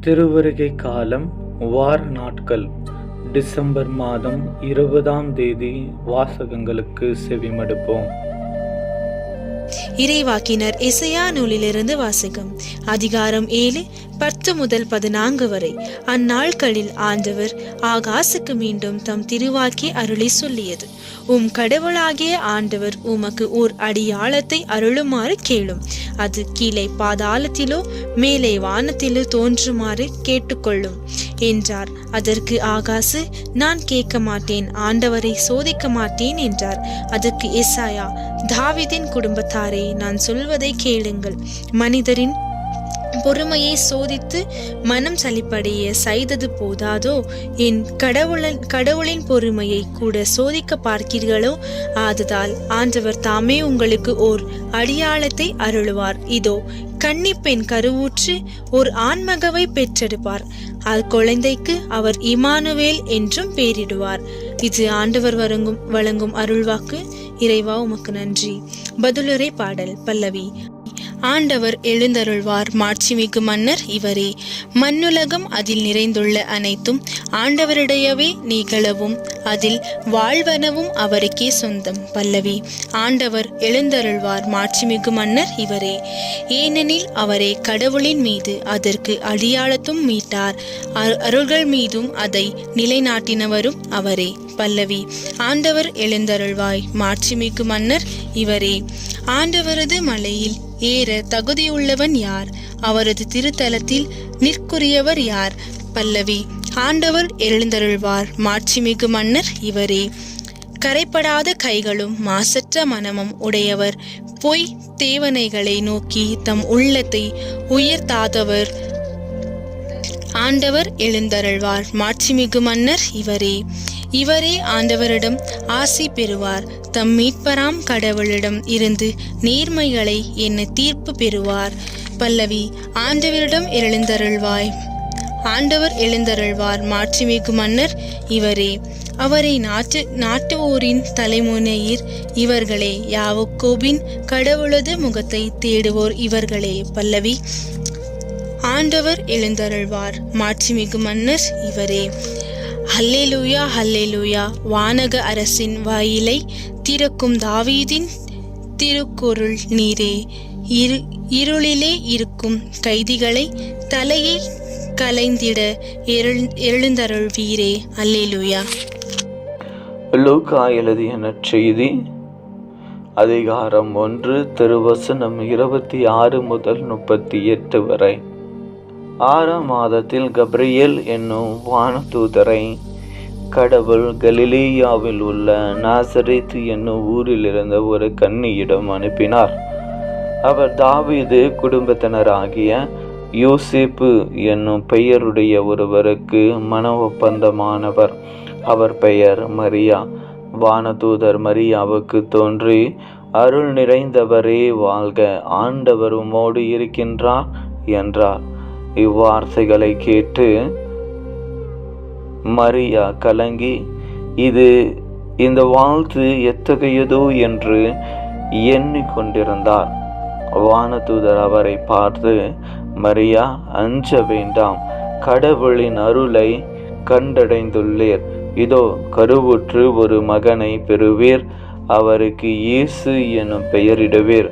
திருவருகை காலம் வார நாட்கள் டிசம்பர் மாதம் 20ஆம் தேதி வாசகங்களுக்கு செவிமடுப்போம். இறைவாக்கினர் எசையா நூலிலிருந்து வாசகம். அதிகாரம் 7 10 முதல் 14 வரை. அந்நாட்களில் ஆண்டவர் ஆகாசுக்கு மீண்டும் தம் திருவாக்கி அருளி சொல்லியது: உம் கடவுளாகிய ஆண்டவர் உமக்கு ஓர் அடியாளத்தை அருளுமாறு கேளும். அது கீழே பாதாளத்திலோ மேலே வானத்திலோ தோன்றுமாறு கேட்டுக்கொள்ளும் என்றார். அதற்கு ஆகாசு, நான் கேட்க மாட்டேன், ஆண்டவரை சோதிக்க மாட்டேன் என்றார். அதற்கு எசாயா, தாவீதின் குடும்பத்தாரே, நான் சொல்வதை கேளுங்கள். மனிதரின் பொறுமையை சோதித்து மனம் சலிப்படைய செய்தது போதாதோ? என் கடவுளின் பொறுமையை கூட சோதிக்க பார்க்கிறீர்களோ? ஆததால் ஆண்டவர் தாமே உங்களுக்கு ஓர் அடியாளத்தை அருளுவார். இதோ, கன்னிப்பெண் கருவுற்று ஒரு ஆண்மகவை பெற்றெடுப்பார். குழந்தைக்கு அவர் இமானுவேல் என்றும் பெயரிடுவார். இது ஆண்டவர் வழங்கும் அருள்வாக்கு. இறைவா, உமக்கு நன்றி. பதிலுரை பாடல். பல்லவி. ஆண்டவர் எழுந்தருள்வார், மாட்சிமிகு மன்னர் இவரே. மண்ணுலகம் அதில் நிறைந்துள்ள அனைத்தும் ஆண்டவருடையவே நிகழவும் அதில் வாழ்வனவும் அவருக்கே சொந்தம். பல்லவி. ஆண்டவர் எழுந்தருள்வார், மாட்சிமிகு மன்னர் இவரே. ஏனெனில் அவரே கடவுளின் மீது அதற்கு அடியாளத்தும் மீட்டார், அருள்கள் மீதும் அதை நிலைநாட்டினவரும் அவரே. பல்லவி. ஆண்டவர் எழுந்தருள்வாய், மாட்சிமிகு மன்னர் இவரே. ஆண்டவரது மலையில் ஏற தகுதியுள்ளவன் யார்? அவரது திருத்தலத்தில் நிற்குரியவர் யார்? பல்லவி. ஆண்டவர் எழுந்தருள்வார், மாட்சிமிகு மன்னர் இவரே. கரைப்படாத கைகளும் மாசற்ற மனமும் உடையவர், பொய் தேவனைகளை நோக்கி தம் உள்ளத்தை உயர்த்தாதவர். ஆண்டவர் எழுந்தருள்வார், மாட்சிமிகு மன்னர் இவரே. இவரே ஆண்டவரிடம் ஆசி பெறுவார், தம் மீட்பராம் கடவுளிடம் இருந்து நேர்மைகளை என்ன தீர்ப்பு பெறுவார். பல்லவி. ஆண்டவரிடம் எழுந்தருள்வாய், ஆண்டவர் எழுந்தருள்வார், மாட்சிமிகு மன்னர் இவரே. அவரை நாட்டுவோரின் தலைமுனையீர் இவர்களே, யாக்கோபின் கடவுளது முகத்தை தேடுவோர் இவர்களே. பல்லவி. ஆண்டவர் எழுந்தருள்வார், மாட்சிமிகு மன்னர் இவரே. ஹல்லேலூயா, ஹல்லேலூயா. வானக அரசின் வாயிலை திறக்கும் தாவீதின் திருக்குறள் நீரே. இருளிலே இருக்கும் கைதிகளை தலையை கலைந்திட எழுந்தருள்வீரே. அல்லேலூயா. லூக்கா எழுதிய நற்செய்தி அதிகாரம் 1 திருவசனம் 26 முதல் 38 வரை. 6ஆம் மாதத்தில் கப்ரியேல் என்னும் வானதூதரை கடவுள் கலிலேயாவில் உள்ள நாசரேத் என்னும் ஊரில் இருந்த ஒரு கன்னியிடம் அனுப்பினார். அவர் தாவீது குடும்பத்தினராகிய யோசேப்பு என்னும் பெயருடைய ஒருவருக்கு மன ஒப்பந்தமானவர். அவர் பெயர் மரியா. வானதூதர் மரியாவுக்கு தோன்றி, அருள் நிறைந்தவரே வாழ்க, ஆண்டவர் உம்மோடு இருக்கின்றார் என்றார். இவ்வார்த்தைகளை கேட்டு மரியா கலங்கி, இந்த வாழ்த்து எத்தகையதோ என்று எண்ணிக்கொண்டிருந்தார். வானதூதர் அவரை பார்த்து, மரியா, அஞ்ச வேண்டாம், கடவுளின் அருளை கண்டடைந்துள்ளீர். இதோ, கருவுற்று ஒரு மகனை பெறுவீர், அவருக்கு இயேசு எனும் பெயரிடுவீர்.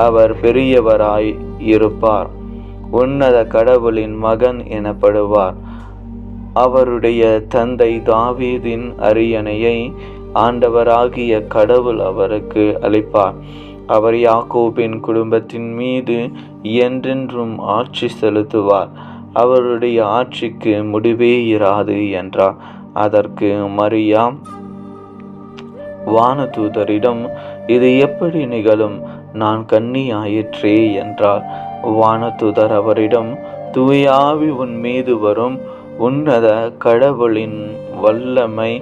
அவர் பெரியவராய் இருப்பார், உன்னத கடவுளின் மகன் எனப்படுவார். அவருடைய தந்தை தாவீதின் அரியணையை ஆண்டவராகிய கடவுள் அவருக்கு அளிப்பார். அவர் யாக்கோபின் குடும்பத்தின் மீது என்றென்றும் ஆட்சி செலுத்துவார். அவருடைய ஆட்சிக்கு முடிவே இராது என்றார். அதற்கு மரியா வானதூதரிடம், இது எப்படி நிகழும்? நான் கன்னி ஆயிற்றே என்றார். வானதூதர் அவரிடம், தூய ஆவி உன் மீது வரும், உன்னத கடவுளின் வல்லமை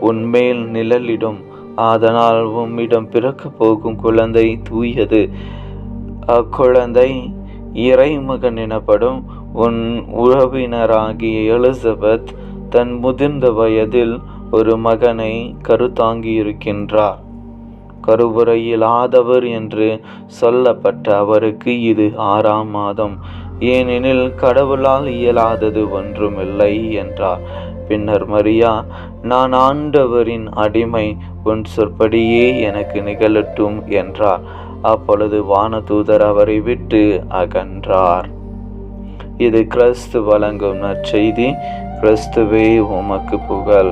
உன்மேல் நிழலிடும். அதனால் உம்மிடம் பிறக்க போகும் குழந்தை தூயது. அக்குழந்தை இறைமகன் எனப்படும். உன் உறவினராகிய எலிசபெத் தன் முதிர்ந்த வயதில் ஒரு மகனை கருத்தாங்கியிருக்கின்றார். கருவுறையில் ஆதவர் என்று சொல்லப்பட்ட அவருக்கு இது 6ஆம் மாதம். ஏனெனில் கடவுளால் இயலாதது ஒன்றுமில்லை என்றார். பின்னர் மரியா, நான் ஆண்டவரின் அடிமை, உன் சொற்படியே எனக்கு நிகழட்டும் என்றார். அப்பொழுது வானதூதர் அவரை விட்டு அகன்றார். இது கிறிஸ்து வழங்கும் நற்செய்தி. கிறிஸ்துவே உமக்கு புகழ்.